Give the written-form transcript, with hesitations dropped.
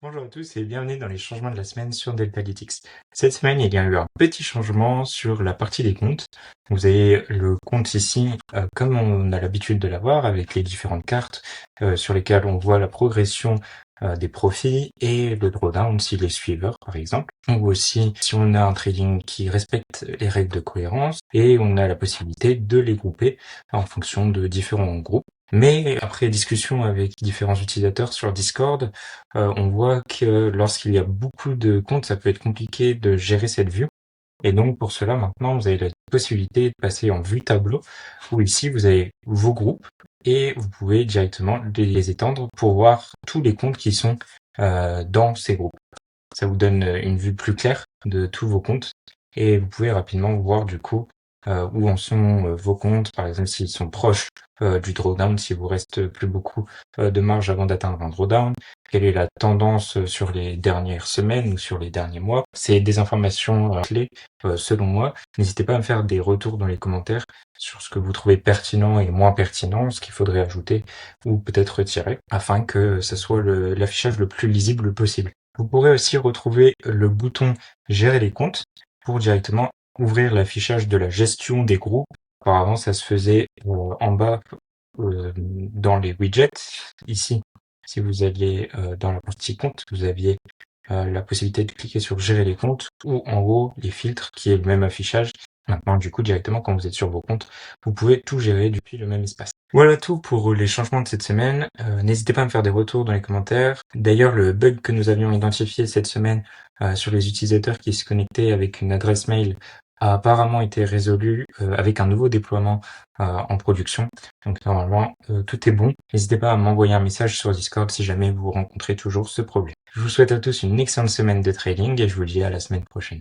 Bonjour à tous et bienvenue dans les changements de la semaine sur Deltalytics. Cette semaine, il y a eu un petit changement sur la partie des comptes. Vous avez le compte ici, comme on a l'habitude de l'avoir, avec les différentes cartes sur lesquelles on voit la progression des profits et le drawdown s'il est suiveur, par exemple. Ou aussi si on a un trading qui respecte les règles de cohérence et on a la possibilité de les grouper en fonction de différents groupes. Mais après discussion avec différents utilisateurs sur Discord, on voit que lorsqu'il y a beaucoup de comptes, ça peut être compliqué de gérer cette vue. Et donc pour cela, maintenant, vous avez la possibilité de passer en vue tableau, où ici, vous avez vos groupes et vous pouvez directement les étendre pour voir tous les comptes qui sont dans ces groupes. Ça vous donne une vue plus claire de tous vos comptes et vous pouvez rapidement voir du coup où en sont vos comptes, par exemple s'ils sont proches du drawdown, s'il vous reste plus beaucoup de marge avant d'atteindre un drawdown, quelle est la tendance sur les dernières semaines ou sur les derniers mois. C'est des informations clés selon moi. N'hésitez pas à me faire des retours dans les commentaires sur ce que vous trouvez pertinent et moins pertinent, ce qu'il faudrait ajouter ou peut-être retirer, afin que ce soit l'affichage le plus lisible possible. Vous pourrez aussi retrouver le bouton Gérer les comptes pour directement ouvrir l'affichage de la gestion des groupes. Auparavant, ça se faisait en bas dans les widgets. Ici, si vous alliez dans la partie compte, vous aviez la possibilité de cliquer sur Gérer les comptes ou en haut les filtres qui est le même affichage. Maintenant, du coup, directement quand vous êtes sur vos comptes, vous pouvez tout gérer depuis le même espace. Voilà tout pour les changements de cette semaine. N'hésitez pas à me faire des retours dans les commentaires. D'ailleurs, le bug que nous avions identifié cette semaine sur les utilisateurs qui se connectaient avec une adresse mail a apparemment été résolu avec un nouveau déploiement en production. Donc normalement, tout est bon. N'hésitez pas à m'envoyer un message sur Discord si jamais vous rencontrez toujours ce problème. Je vous souhaite à tous une excellente semaine de trading et je vous dis à la semaine prochaine.